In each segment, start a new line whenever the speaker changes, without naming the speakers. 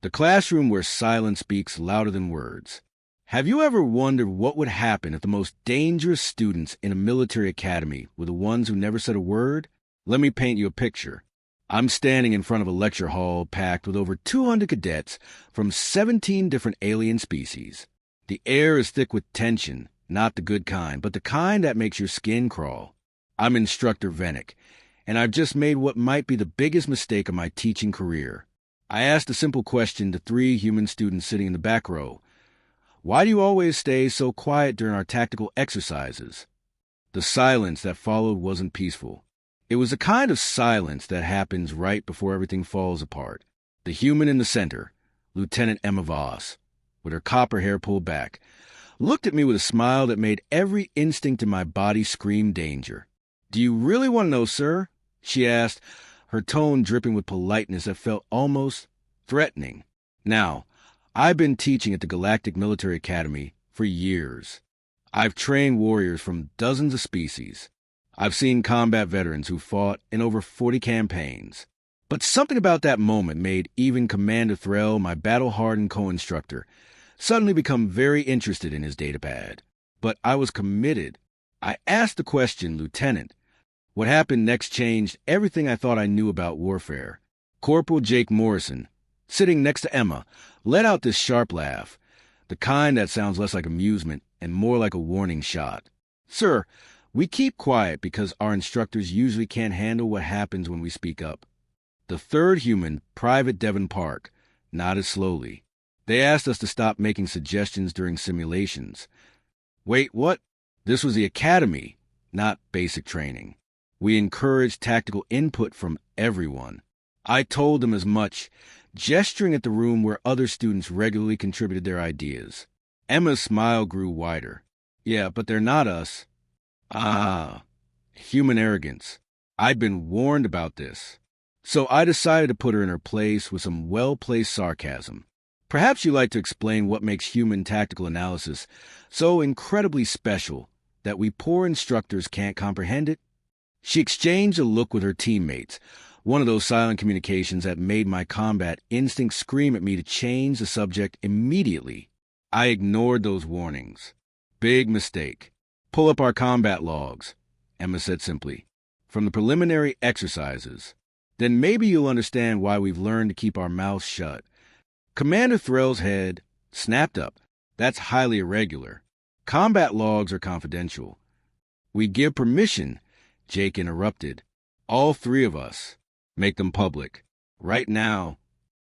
The classroom where silence speaks louder than words. Have you ever wondered what would happen if the most dangerous students in a military academy were the ones who never said a word? Let me paint you a picture. I'm standing in front of a lecture hall packed with over 200 cadets from 17 different alien species. The air is thick with tension, not the good kind, but the kind that makes your skin crawl. I'm Instructor Vennick, and I've just made what might be the biggest mistake of my teaching career. I asked a simple question to 3 human students sitting in the back row. Why do you always stay so quiet during our tactical exercises? The silence that followed wasn't peaceful. It was a kind of silence that happens right before everything falls apart. The human in the center, Lieutenant Emma Voss, with her copper hair pulled back, looked at me with a smile that made every instinct in my body scream danger. "Do you really want to know, sir?" she asked, her tone dripping with politeness that felt almost threatening. Now, I've been teaching at the Galactic Military Academy for years. I've trained warriors from dozens of species. I've seen combat veterans who fought in over 40 campaigns. But something about that moment made even Commander Threll, my battle-hardened co-instructor, suddenly become very interested in his datapad. But I was committed. I asked the question, "Lieutenant, what happened next changed everything I thought I knew about warfare." Corporal Jake Morrison, sitting next to Emma, let out this sharp laugh, the kind that sounds less like amusement and more like a warning shot. "Sir, we keep quiet because our instructors usually can't handle what happens when we speak up." The third human, Private Devon Park, nodded slowly. "They asked us to stop making suggestions during simulations." "Wait, what?" "This was the academy, not basic training. We encouraged tactical input from everyone." I told them as much, gesturing at the room where other students regularly contributed their ideas. Emma's smile grew wider. "Yeah, but they're not us." "Ah, human arrogance. I'd been warned about this." So I decided to put her in her place with some well-placed sarcasm. "Perhaps you'd like to explain what makes human tactical analysis so incredibly special that we poor instructors can't comprehend it?" She exchanged a look with her teammates, one of those silent communications that made my combat instinct scream at me to change the subject immediately. I ignored those warnings. "Big mistake. Pull up our combat logs," Emma said simply, "from the preliminary exercises. Then maybe you'll understand why we've learned to keep our mouths shut." Commander Threll's head snapped up. "That's highly irregular. Combat logs are confidential." "We give permission," Jake interrupted. "All 3 of us. Make them public. Right now."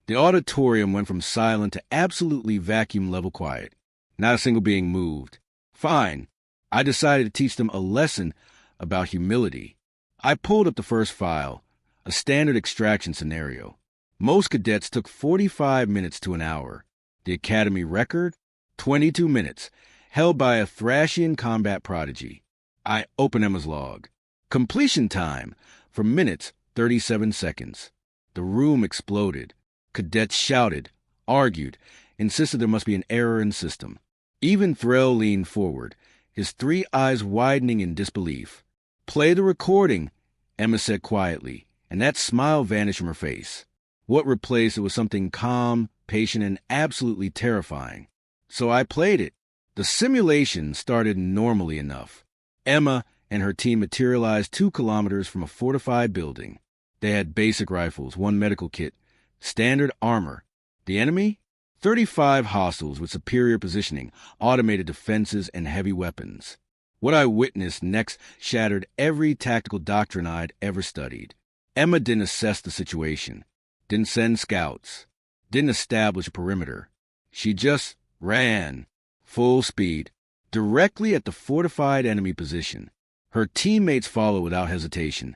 The auditorium went from silent to absolutely vacuum-level quiet. Not a single being moved. Fine. I decided to teach them a lesson about humility. I pulled up the first file, a standard extraction scenario. Most cadets took 45 minutes to an hour. The Academy record? 22 minutes, held by a Thrashian combat prodigy. I open Emma's log. Completion time, for minutes, 37 seconds. The room exploded. Cadets shouted, argued, insisted there must be an error in the system. Even Threll leaned forward, his 3 eyes widening in disbelief. "Play the recording," Emma said quietly, and that smile vanished from her face. What replaced it was something calm, patient, and absolutely terrifying. So I played it. The simulation started normally enough. Emma and her team materialized 2 kilometers from a fortified building. They had basic rifles, 1 medical kit, standard armor. The enemy? 35 hostiles with superior positioning, automated defenses, and heavy weapons. What I witnessed next shattered every tactical doctrine I'd ever studied. Emma didn't assess the situation, didn't send scouts, didn't establish a perimeter. She just ran, full speed, directly at the fortified enemy position. Her teammates followed without hesitation,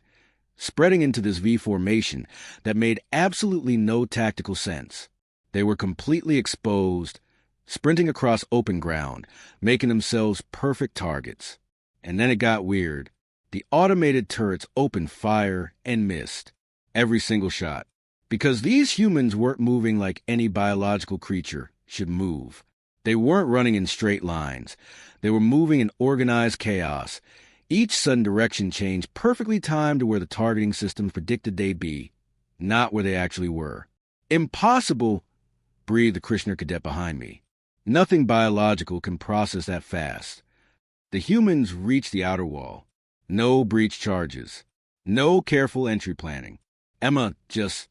spreading into this V formation that made absolutely no tactical sense. They were completely exposed, sprinting across open ground, making themselves perfect targets. And then it got weird. The automated turrets opened fire and missed every single shot, because these humans weren't moving like any biological creature should move. They weren't running in straight lines. They were moving in organized chaos. Each sudden direction change perfectly timed to where the targeting system predicted they'd be, not where they actually were. Impossible, breathed the Krishna cadet behind me. Nothing biological can process that fast. The humans reached the outer wall. No breach charges. No careful entry planning. Emma just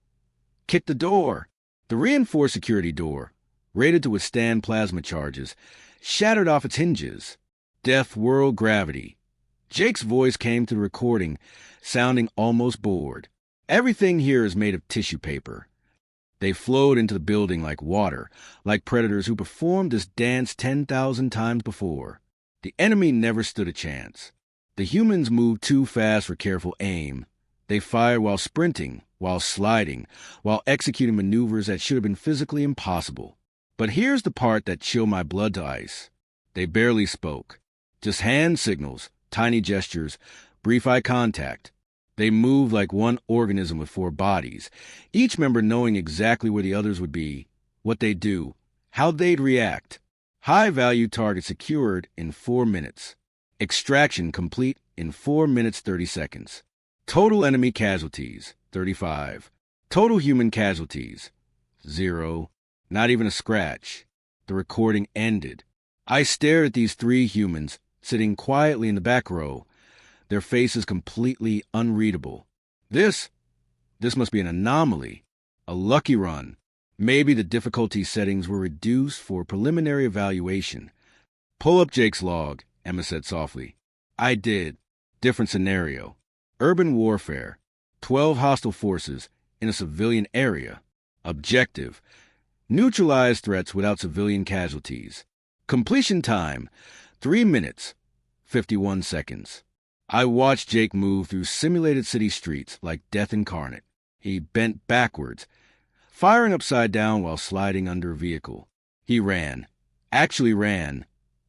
kicked the door. The reinforced security door, rated to withstand plasma charges, shattered off its hinges. Deathworld gravity. Jake's voice came to the recording, sounding almost bored. Everything here is made of tissue paper. They flowed into the building like water, like predators who performed this dance 10,000 times before. The enemy never stood a chance. The humans moved too fast for careful aim. They fired while sprinting, while sliding, while executing maneuvers that should have been physically impossible. But here's the part that chilled my blood to ice. They barely spoke. Just hand signals, tiny gestures, brief eye contact. They moved like one organism with 4 bodies, each member knowing exactly where the others would be, what they'd do, how they'd react. High-value target secured in 4 minutes. Extraction complete in 4 minutes 30 seconds. Total enemy casualties, 35. Total human casualties, 0. Not even a scratch. The recording ended. I stared at these 3 humans, sitting quietly in the back row, their faces completely unreadable. This must be an anomaly, a lucky run. Maybe the difficulty settings were reduced for preliminary evaluation. Pull up Jake's log, Emma said softly. I did. Different scenario. Urban warfare. 12 hostile forces in a civilian area. Objective. Neutralize threats without civilian casualties. Completion time, 3 minutes, 51 seconds. I watched Jake move through simulated city streets like death incarnate. He bent backwards, firing upside down while sliding under a vehicle. He ran,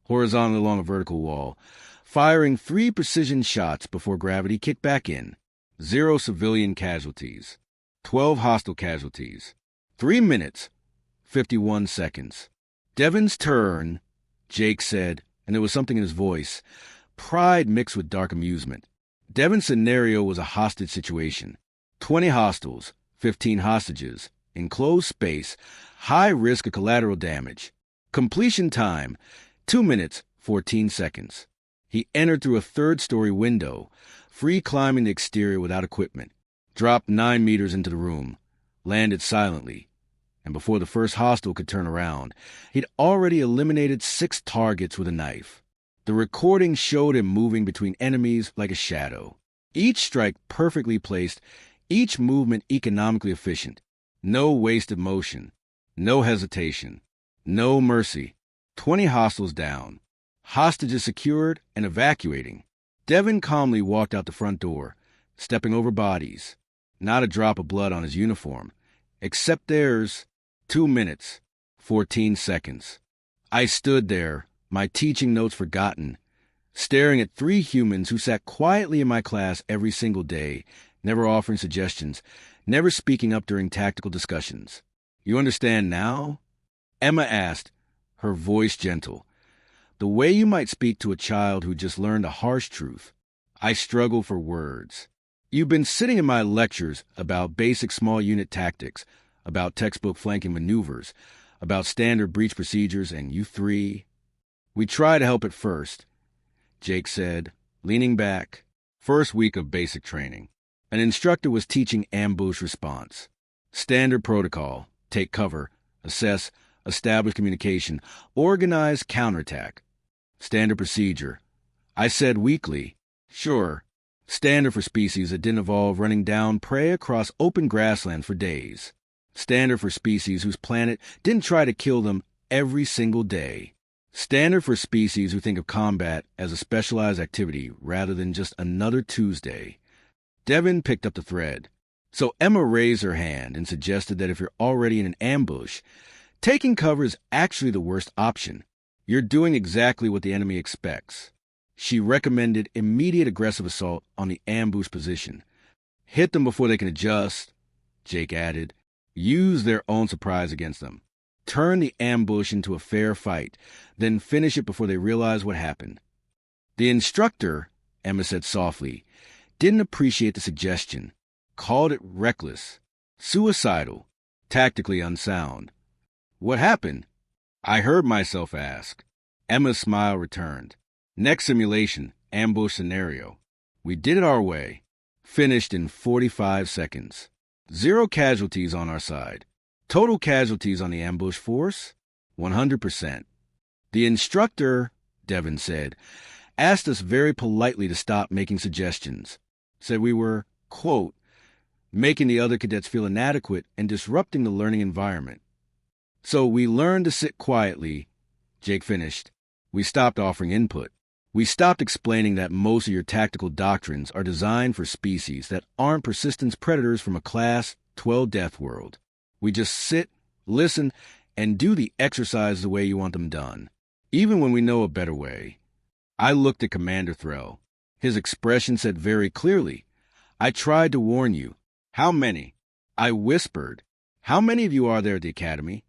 horizontally along a vertical wall, firing 3 precision shots before gravity kicked back in. 0 civilian casualties. 12 hostile casualties. 3 minutes, 51 seconds. Devin's turn, Jake said, and there was something in his voice, pride mixed with dark amusement. Devin's scenario was a hostage situation. 20 hostiles, 15 hostages, enclosed space, high risk of collateral damage. Completion time, 2 minutes, 14 seconds. He entered through a 3rd-story window, free climbing the exterior without equipment, dropped 9 meters into the room, landed silently, and before the first hostile could turn around, he'd already eliminated 6 targets with a knife. The recording showed him moving between enemies like a shadow. Each strike perfectly placed, each movement economically efficient. No wasted motion, no hesitation, no mercy. 20 hostiles down. Hostages secured and evacuating. Devin calmly walked out the front door, stepping over bodies. Not a drop of blood on his uniform, except theirs. 2 minutes, 14 seconds. I stood there, my teaching notes forgotten, staring at 3 humans who sat quietly in my class every single day, never offering suggestions, never speaking up during tactical discussions. You understand now? Emma asked, her voice gentle. The way you might speak to a child who just learned a harsh truth. I struggled for words. You've been sitting in my lectures about basic small unit tactics, about textbook flanking maneuvers, about standard breach procedures, and you 3. We try to help at first, Jake said, leaning back. First week of basic training. An instructor was teaching ambush response. Standard protocol, take cover, assess, establish communication, organize counterattack. Standard procedure. I said weekly. Sure. Standard for species that didn't evolve running down prey across open grassland for days. Standard for species whose planet didn't try to kill them every single day. Standard for species who think of combat as a specialized activity rather than just another Tuesday. Devin picked up the thread. So Emma raised her hand and suggested that if you're already in an ambush, taking cover is actually the worst option. You're doing exactly what the enemy expects. She recommended immediate aggressive assault on the ambush position. Hit them before they can adjust, Jake added. Use their own surprise against them. Turn the ambush into a fair fight, then finish it before they realize what happened. The instructor, Emma said softly, didn't appreciate the suggestion. Called it reckless, suicidal, tactically unsound. What happened? I heard myself ask. Emma's smile returned. Next simulation, ambush scenario. We did it our way. Finished in 45 seconds. 0 casualties on our side. Total casualties on the ambush force? 100%. The instructor, Devin said, asked us very politely to stop making suggestions. Said we were, quote, making the other cadets feel inadequate and disrupting the learning environment. So we learned to sit quietly. Jake finished. We stopped offering input. We stopped explaining that most of your tactical doctrines are designed for species that aren't persistence predators from a Class 12 deathworld. We just sit, listen, and do the exercise the way you want them done, even when we know a better way. I looked at Commander Threll. His expression said very clearly, I tried to warn you. How many? I whispered. How many of you are there at the academy?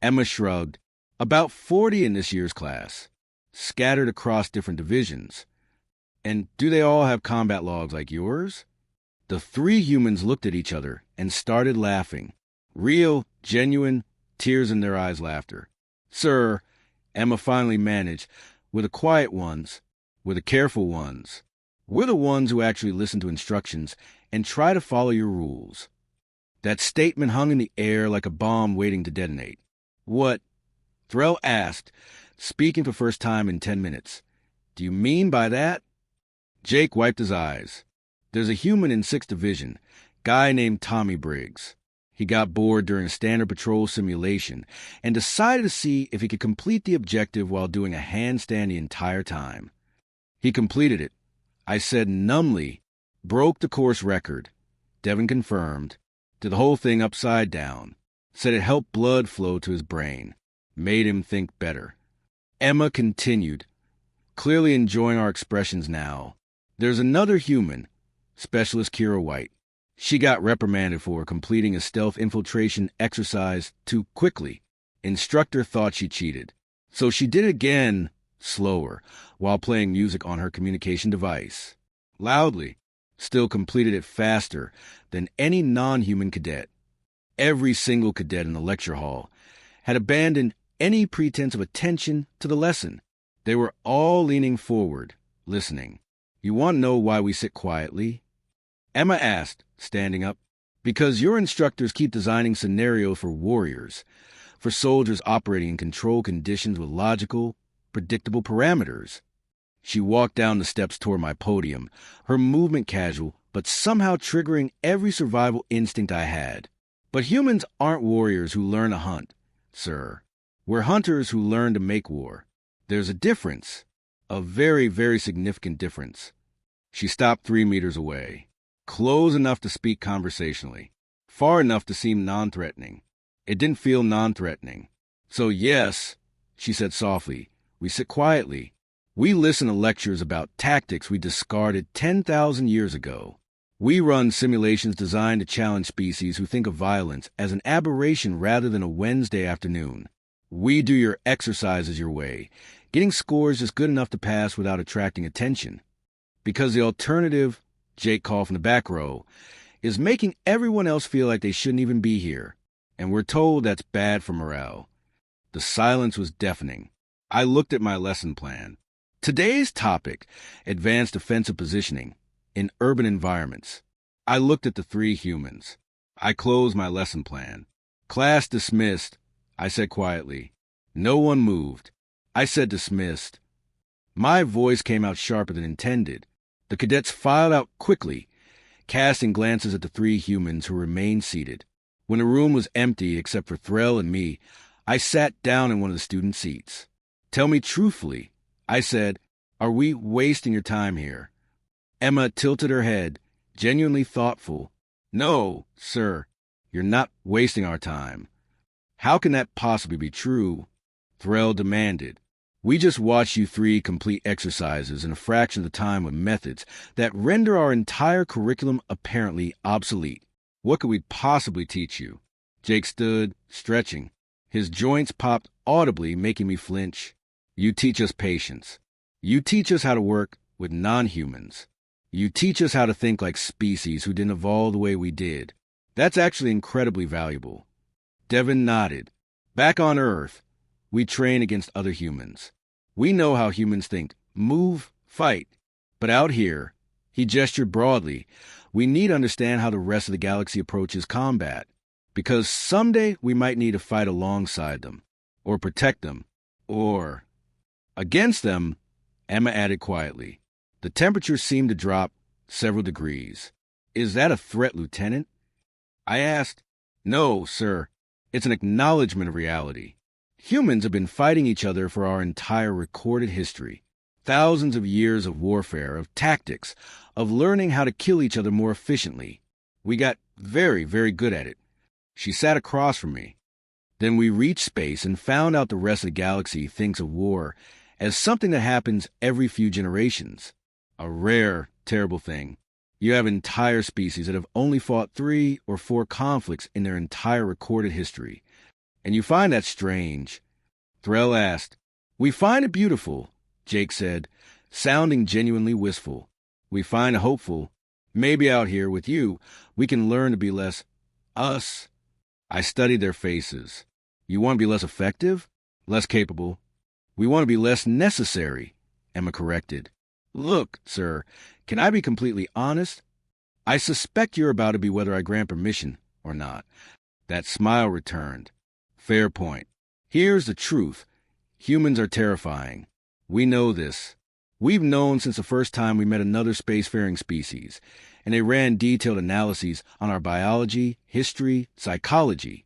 Emma shrugged. About 40 in this year's class, scattered across different divisions. And do they all have combat logs like yours? The 3 humans looked at each other and started laughing. Real, genuine, tears in their eyes laughter. Sir, Emma finally managed, we're the quiet ones, we're the careful ones. We're the ones who actually listen to instructions and try to follow your rules. That statement hung in the air like a bomb waiting to detonate. What? Threll asked, speaking for first time in 10 minutes. Do you mean by that? Jake wiped his eyes. There's a human in 6th Division, guy named Tommy Briggs. He got bored during a standard patrol simulation and decided to see if he could complete the objective while doing a handstand the entire time. He completed it. I said numbly, broke the course record. Devin confirmed. Did the whole thing upside down. Said it helped blood flow to his brain. Made him think better. Emma continued, clearly enjoying our expressions now. There's another human, Specialist Kira White. She got reprimanded for completing a stealth infiltration exercise too quickly. Instructor thought she cheated. So she did it again, slower, while playing music on her communication device. Loudly. Still completed it faster than any non-human cadet. Every single cadet in the lecture hall had abandoned any pretense of attention to the lesson. They were all leaning forward, listening. You want to know why we sit quietly? Emma asked, standing up. Because your instructors keep designing scenarios for warriors, for soldiers operating in controlled conditions with logical, predictable parameters. She walked down the steps toward my podium, her movement casual, but somehow triggering every survival instinct I had. But humans aren't warriors who learn to hunt, sir. We're hunters who learn to make war. There's a difference. A very, very significant difference. She stopped 3 meters away. Close enough to speak conversationally. Far enough to seem non-threatening. It didn't feel non-threatening. So yes, she said softly, we sit quietly. We listen to lectures about tactics we discarded 10,000 years ago. We run simulations designed to challenge species who think of violence as an aberration rather than a Wednesday afternoon. We do your exercises your way, getting scores just good enough to pass without attracting attention. Because the alternative, Jake called from the back row, is making everyone else feel like they shouldn't even be here. And we're told that's bad for morale. The silence was deafening. I looked at my lesson plan. Today's topic, advanced offensive positioning in urban environments. I looked at the 3 humans. I closed my lesson plan. Class dismissed, I said quietly. No one moved. I said dismissed. My voice came out sharper than intended. The cadets filed out quickly, casting glances at the 3 humans who remained seated. When the room was empty except for Threll and me, I sat down in one of the student seats. Tell me truthfully, I said, are we wasting your time here? Emma tilted her head, genuinely thoughtful. No, sir, you're not wasting our time. How can that possibly be true? Threll demanded. We just watched you 3 complete exercises in a fraction of the time with methods that render our entire curriculum apparently obsolete. What could we possibly teach you? Jake stood, stretching. His joints popped audibly, making me flinch. You teach us patience. You teach us how to work with non-humans. You teach us how to think like species who didn't evolve the way we did. That's actually incredibly valuable. Devin nodded. Back on Earth, we train against other humans. We know how humans think. Move, fight. But out here, he gestured broadly, we need to understand how the rest of the galaxy approaches combat. Because someday we might need to fight alongside them, or protect them, or against them, Emma added quietly. The temperature seemed to drop several degrees. Is that a threat, Lieutenant? I asked. No, sir. It's an acknowledgement of reality. Humans have been fighting each other for our entire recorded history. Thousands of years of warfare, of tactics, of learning how to kill each other more efficiently. We got very, very good at it. She sat across from me. Then we reached space and found out the rest of the galaxy thinks of war as something that happens every few generations. A rare, terrible thing. You have entire species that have only fought 3 or 4 conflicts in their entire recorded history. And you find that strange. Threll asked. We find it beautiful, Jake said, sounding genuinely wistful. We find it hopeful. Maybe out here with you, we can learn to be less us. I studied their faces. You want to be less effective? Less capable? We want to be less necessary, Emma corrected. Look, sir, can I be completely honest? I suspect you're about to be whether I grant permission or not. That smile returned. Fair point. Here's the truth. Humans are terrifying. We know this. We've known since the first time we met another spacefaring species, and they ran detailed analyses on our biology, history, psychology.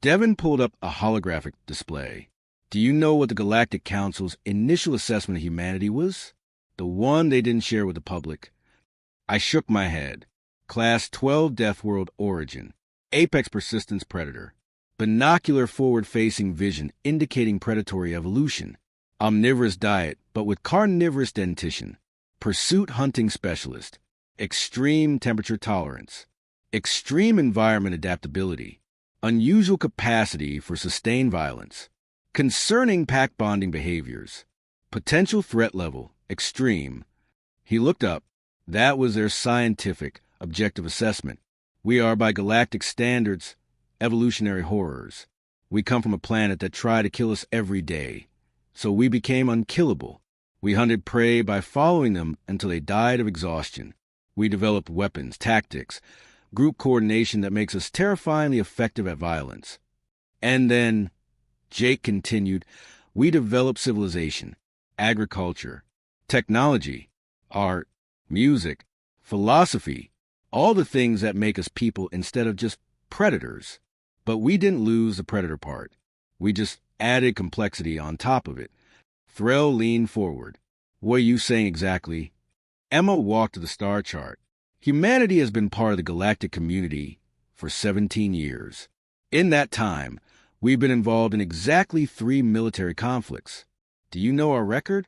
Devin pulled up a holographic display. Do you know what the Galactic Council's initial assessment of humanity was? The one they didn't share with the public. I shook my head. Class 12 deathworld origin. Apex persistence predator. Binocular forward-facing vision indicating predatory evolution. Omnivorous diet, but with carnivorous dentition. Pursuit hunting specialist. Extreme temperature tolerance. Extreme environment adaptability. Unusual capacity for sustained violence. Concerning pack bonding behaviors. Potential threat level. Extreme. He looked up. That was their scientific, objective assessment. We are, by galactic standards, evolutionary horrors. We come from a planet that tried to kill us every day. So we became unkillable. We hunted prey by following them until they died of exhaustion. We developed weapons, tactics, group coordination that makes us terrifyingly effective at violence. And then, Jake continued, we developed civilization, agriculture, technology, art, music, philosophy, all the things that make us people instead of just predators. But we didn't lose the predator part. We just added complexity on top of it. Threll leaned forward. What are you saying exactly? Emma walked to the star chart. Humanity has been part of the galactic community for 17 years. In that time, we've been involved in exactly 3 military conflicts. Do you know our record?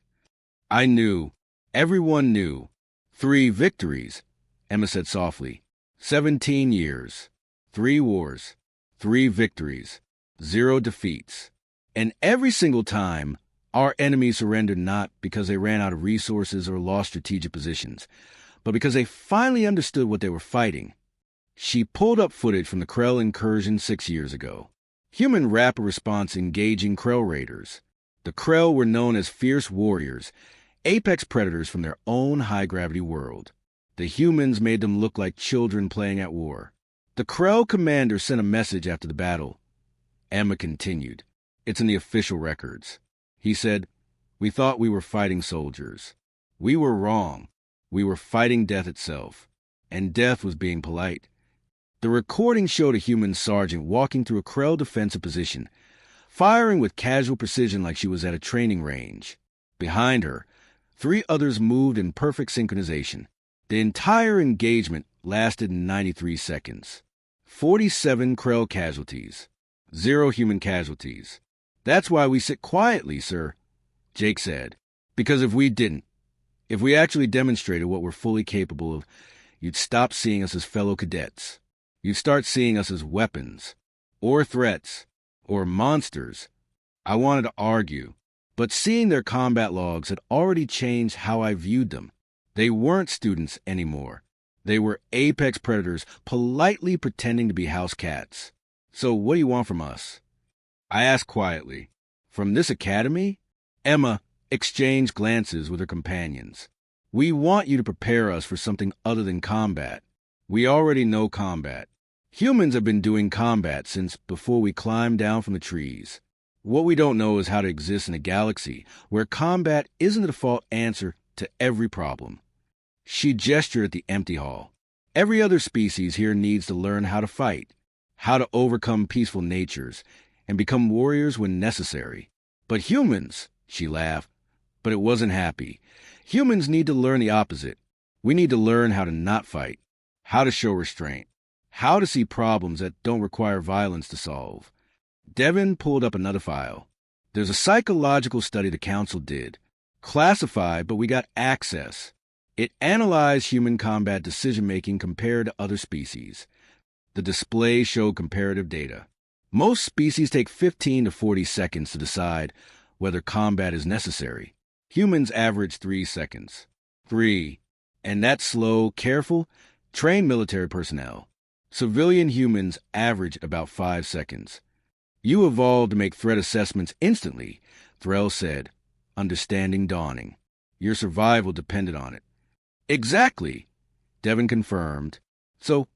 I knew. Everyone knew. 3 victories, Emma said softly. 17 years. 3 wars. 3 victories. 0 defeats. And every single time, our enemies surrendered not because they ran out of resources or lost strategic positions, but because they finally understood what they were fighting. She pulled up footage from the Krell incursion 6 years ago. Human rapid response engaging Krell raiders. The Krell were known as fierce warriors, apex predators from their own high-gravity world. The humans made them look like children playing at war. The Krell commander sent a message after the battle. Emma continued. It's in the official records. He said, we thought we were fighting soldiers. We were wrong. We were fighting death itself. And death was being polite. The recording showed a human sergeant walking through a Krell defensive position, firing with casual precision like she was at a training range. Behind her, 3 others moved in perfect synchronization. The entire engagement lasted 93 seconds. 47 Krell casualties. 0 human casualties. That's why we sit quietly, sir, Jake said. Because if we didn't, if we actually demonstrated what we're fully capable of, you'd stop seeing us as fellow cadets. You'd start seeing us as weapons, or threats, or monsters. I wanted to argue, but seeing their combat logs had already changed how I viewed them. They weren't students anymore. They were apex predators politely pretending to be house cats. So what do you want from us? I asked quietly. From this academy? Emma exchanged glances with her companions. We want you to prepare us for something other than combat. We already know combat. Humans have been doing combat since before we climbed down from the trees. What we don't know is how to exist in a galaxy where combat isn't the default answer to every problem. She gestured at the empty hall. Every other species here needs to learn how to fight, how to overcome peaceful natures, and become warriors when necessary. But humans, she laughed, but it wasn't happy. Humans need to learn the opposite. We need to learn how to not fight, how to show restraint, how to see problems that don't require violence to solve. Devin pulled up another file. There's a psychological study the council did. Classified, but we got access. It analyzed human combat decision-making compared to other species. The display showed comparative data. Most species take 15 to 40 seconds to decide whether combat is necessary. Humans average 3 seconds. 3. And that's slow, careful, trained military personnel. Civilian humans average about 5 seconds. You evolved to make threat assessments instantly, Threll said, understanding dawning. Your survival depended on it. Exactly, Devin confirmed. So,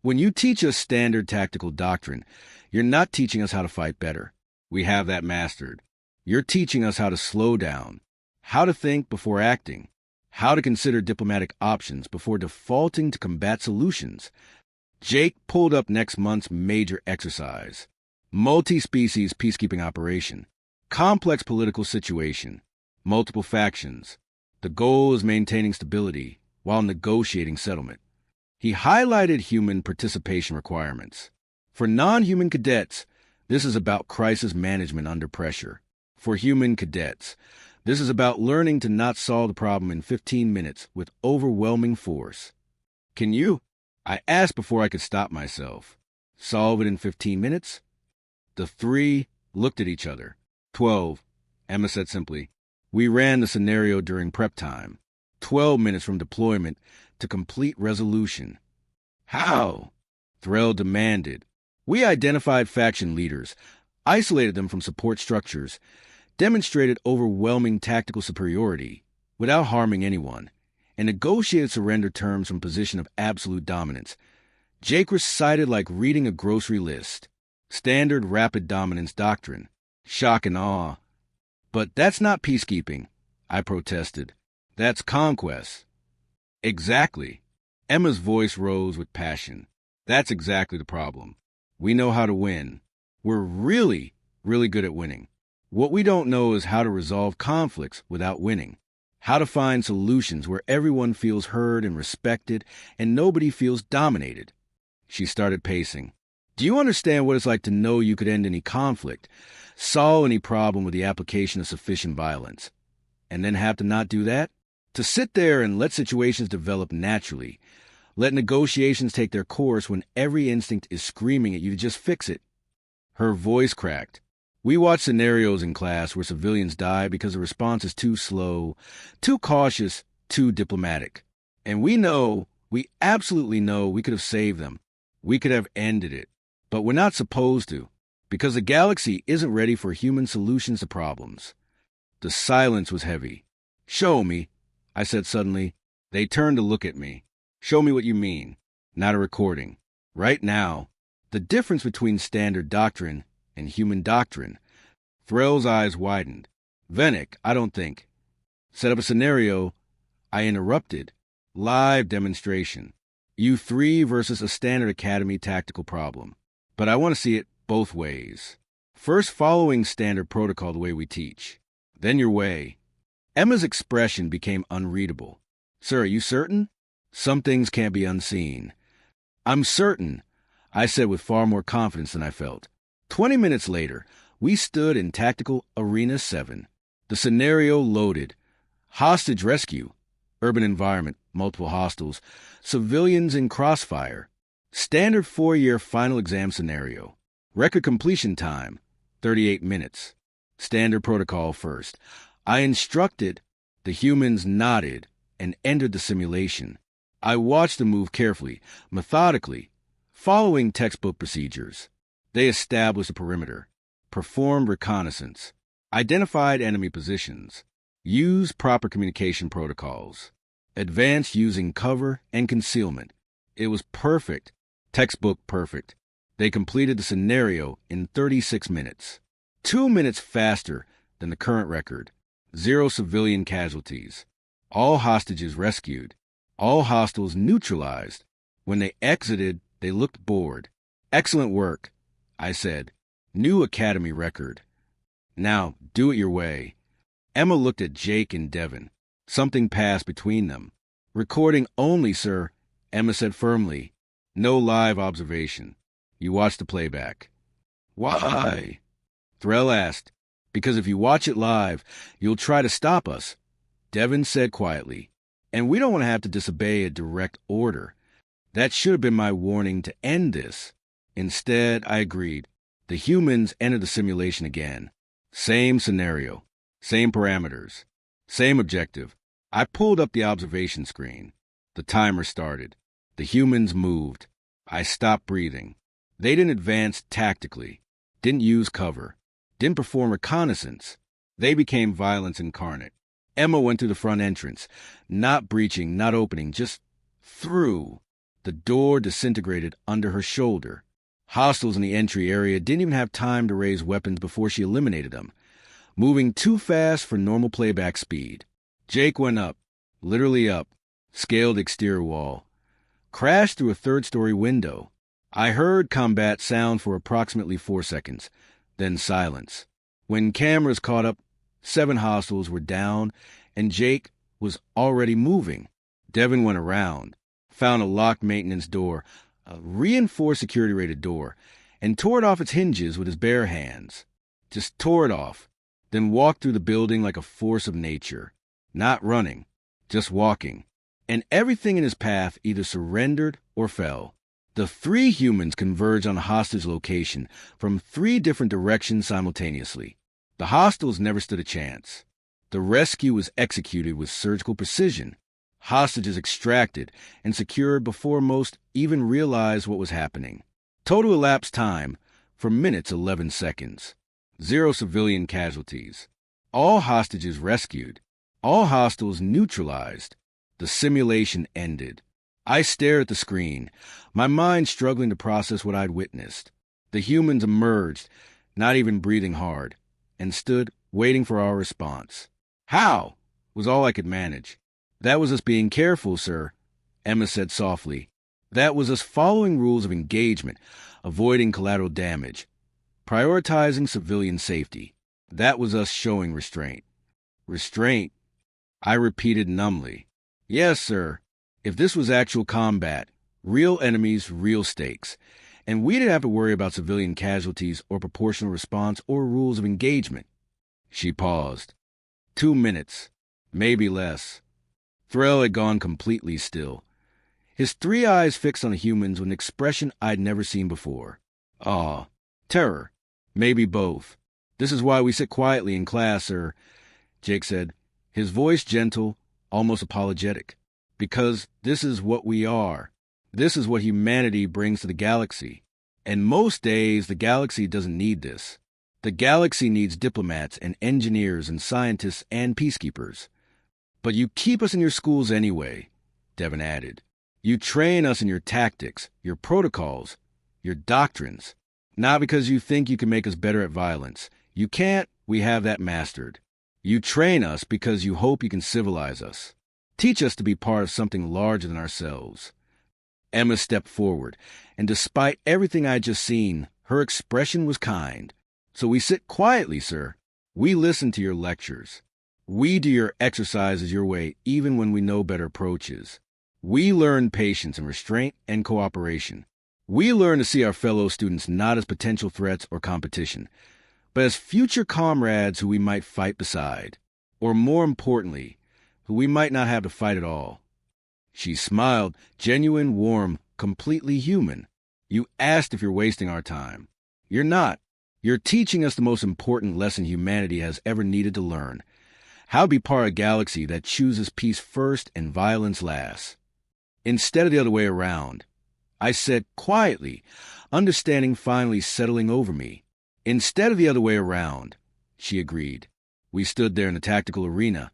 when you teach us standard tactical doctrine, you're not teaching us how to fight better. We have that mastered. You're teaching us how to slow down, how to think before acting, how to consider diplomatic options before defaulting to combat solutions. Jake pulled up next month's major exercise. Multi-species peacekeeping operation. Complex political situation. Multiple factions. The goal is maintaining stability while negotiating settlement. He highlighted human participation requirements. For non-human cadets, this is about crisis management under pressure. For human cadets, this is about learning to not solve the problem in 15 minutes with overwhelming force. Can you? I asked before I could stop myself. Solve it in 15 minutes? The three looked at each other. 12, Emma said simply. We ran the scenario during prep time. 12 minutes from deployment to complete resolution. How? Threll demanded. We identified faction leaders, isolated them from support structures, demonstrated overwhelming tactical superiority without harming anyone, and negotiated surrender terms from a position of absolute dominance. Jake recited like reading a grocery list. Standard rapid dominance doctrine. Shock and awe. But that's not peacekeeping, I protested. That's conquest. Exactly. Emma's voice rose with passion. That's exactly the problem. We know how to win. We're really, really good at winning. What we don't know is how to resolve conflicts without winning. How to find solutions where everyone feels heard and respected and nobody feels dominated. She started pacing. Do you understand what it's like to know you could end any conflict, solve any problem with the application of sufficient violence, and then have to not do that? To sit there and let situations develop naturally, let negotiations take their course when every instinct is screaming at you to just fix it. Her voice cracked. We watch scenarios in class where civilians die because the response is too slow, too cautious, too diplomatic. And we absolutely know we could have saved them. We could have ended it. But we're not supposed to, because the galaxy isn't ready for human solutions to problems. The silence was heavy. Show me, I said suddenly. They turned to look at me. Show me what you mean. Not a recording. Right now. The difference between standard doctrine and human doctrine. Threll's eyes widened. Venick, I don't think. Set up a scenario. I interrupted. Live demonstration. You three versus a standard academy tactical problem. But I want to see it both ways. First, following standard protocol the way we teach. Then your way. Emma's expression became unreadable. Sir, are you certain? Some things can't be unseen. I'm certain, I said with far more confidence than I felt. 20 minutes later, we stood in Tactical Arena 7. The scenario loaded. Hostage rescue. Urban environment, multiple hostiles. Civilians in crossfire. Standard 4-year final exam scenario. Record completion time, 38 minutes. Standard protocol first. I instructed. The humans nodded and entered the simulation. I watched them move carefully, methodically, following textbook procedures. They established a perimeter. performed reconnaissance, identified enemy positions, used proper communication protocols, advanced using cover and concealment. It was perfect, textbook perfect. They completed the scenario in 36 minutes, 2 minutes faster than the current record. 0 civilian casualties, all hostages rescued, all hostiles neutralized. When they exited, they looked bored. Excellent work, I said. New Academy record. Now, do it your way. Emma looked at Jake and Devin. Something passed between them. Recording only, sir, Emma said firmly. No live observation. You watch the playback. Why? Threll asked. Because if you watch it live, you'll try to stop us, Devin said quietly. And we don't want to have to disobey a direct order. That should have been my warning to end this. Instead, I agreed. The humans entered the simulation again. Same scenario, same parameters, same objective. I pulled up the observation screen. The timer started. The humans moved. I stopped breathing. They didn't advance tactically, didn't use cover, didn't perform reconnaissance. They became violence incarnate. Emma went through the front entrance, not breaching, not opening, just through. The door disintegrated under her shoulder. Hostiles in the entry area didn't even have time to raise weapons before she eliminated them, moving too fast for normal playback speed. Jake went up, literally up, scaled exterior wall, crashed through a third-story window. I heard combat sound for approximately 4 seconds, then silence. When cameras caught up, 7 hostiles were down, and Jake was already moving. Devin went around, found a locked maintenance door, a reinforced security-rated door, and tore it off its hinges with his bare hands. Just tore it off, then walked through the building like a force of nature. Not running, just walking. And everything in his path either surrendered or fell. The 3 humans converged on a hostage location from 3 different directions simultaneously. The hostiles never stood a chance. The rescue was executed with surgical precision. Hostages extracted and secured before most even realized what was happening. Total elapsed time, for minutes 11 seconds. 0 civilian casualties. All hostages rescued. All hostiles neutralized. The simulation ended. I stared at the screen, my mind struggling to process what I'd witnessed. The humans emerged, not even breathing hard, and stood waiting for our response. How? Was all I could manage. That was us being careful, sir, Emma said softly. That was us following rules of engagement, avoiding collateral damage, prioritizing civilian safety. That was us showing restraint. Restraint, I repeated numbly. Yes, sir. If this was actual combat, real enemies, real stakes, and we didn't have to worry about civilian casualties or proportional response or rules of engagement. She paused. 2 minutes, maybe less. Threll had gone completely still. His 3 eyes fixed on the humans with an expression I'd never seen before. Awe, terror, maybe both. This is why we sit quietly in class, sir, Jake said, his voice gentle, almost apologetic. Because this is what we are. This is what humanity brings to the galaxy. And most days, the galaxy doesn't need this. The galaxy needs diplomats and engineers and scientists and peacekeepers. But you keep us in your schools anyway, Devin added. You train us in your tactics, your protocols, your doctrines. Not because you think you can make us better at violence. You can't, we have that mastered. You train us because you hope you can civilize us. Teach us to be part of something larger than ourselves. Emma stepped forward, and despite everything I had just seen, her expression was kind. So we sit quietly, sir. We listen to your lectures. We do your exercises your way, even when we know better approaches. We learn patience and restraint and cooperation. We learn to see our fellow students not as potential threats or competition, but as future comrades who we might fight beside. Or more importantly, who we might not have to fight at all. She smiled, genuine, warm, completely human. You asked if you're wasting our time. You're not. You're teaching us the most important lesson humanity has ever needed to learn. How to be part of a galaxy that chooses peace first and violence last. Instead of the other way around. I said quietly, understanding finally settling over me. Instead of the other way around, she agreed. We stood there in the tactical arena,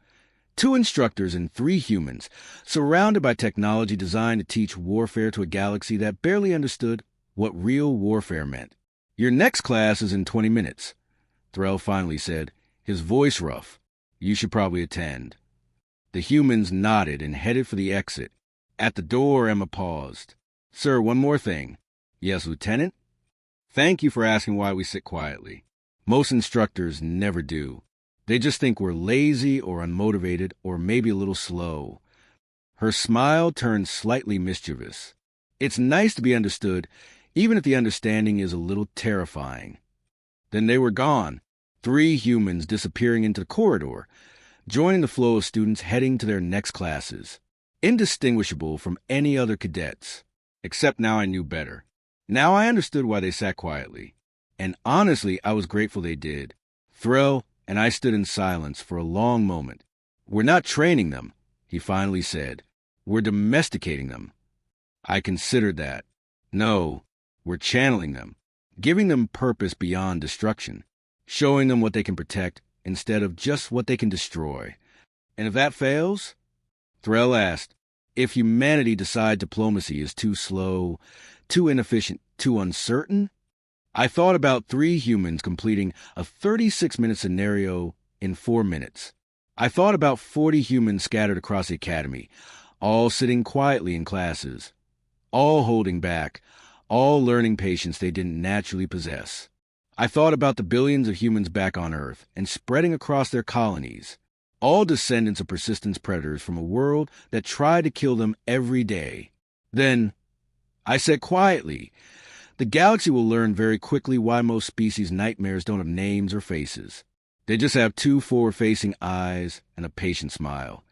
2 instructors and 3 humans, surrounded by technology designed to teach warfare to a galaxy that barely understood what real warfare meant. Your next class is in 20 minutes, Threll finally said, his voice rough. You should probably attend. The humans nodded and headed for the exit. At the door, Emma paused. Sir, one more thing. Yes, Lieutenant? Thank you for asking why we sit quietly. Most instructors never do. They just think we're lazy or unmotivated or maybe a little slow. Her smile turned slightly mischievous. It's nice to be understood, even if the understanding is a little terrifying. Then they were gone, 3 humans disappearing into the corridor, joining the flow of students heading to their next classes. Indistinguishable from any other cadets. Except now I knew better. Now I understood why they sat quietly. And honestly, I was grateful they did. Threll and I stood in silence for a long moment. We're not training them, he finally said. We're domesticating them. I considered that. No, we're channeling them, giving them purpose beyond destruction, showing them what they can protect instead of just what they can destroy. And if that fails? Threll asked, if humanity decides diplomacy is too slow, too inefficient, too uncertain? I thought about 3 humans completing a 36-minute scenario in 4 minutes. I thought about 40 humans scattered across the academy, all sitting quietly in classes, all holding back, all learning patience they didn't naturally possess. I thought about the billions of humans back on Earth and spreading across their colonies, all descendants of persistence predators from a world that tried to kill them every day. Then, I said quietly, the galaxy will learn very quickly why most species' nightmares don't have names or faces. They just have 2 forward-facing eyes and a patient smile.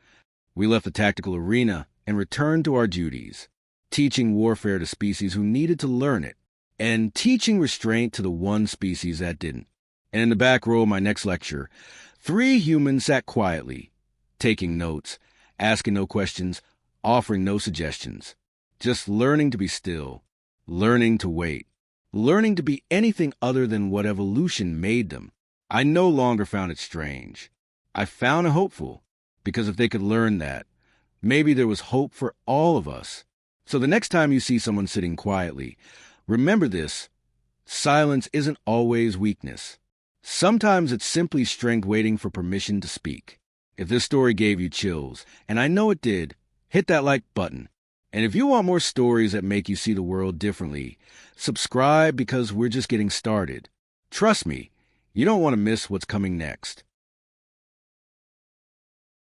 We left the tactical arena and returned to our duties, teaching warfare to species who needed to learn it, and teaching restraint to the one species that didn't. And in the back row of my next lecture, 3 humans sat quietly, taking notes, asking no questions, offering no suggestions, just learning to be still, learning to wait, learning to be anything other than what evolution made them. I no longer found it strange. I found it hopeful, because if they could learn that, maybe there was hope for all of us. So the next time you see someone sitting quietly, remember this: silence isn't always weakness. Sometimes it's simply strength waiting for permission to speak. If this story gave you chills, and I know it did, hit that like button. And if you want more stories that make you see the world differently, subscribe, because we're just getting started. Trust me, you don't want to miss what's coming next.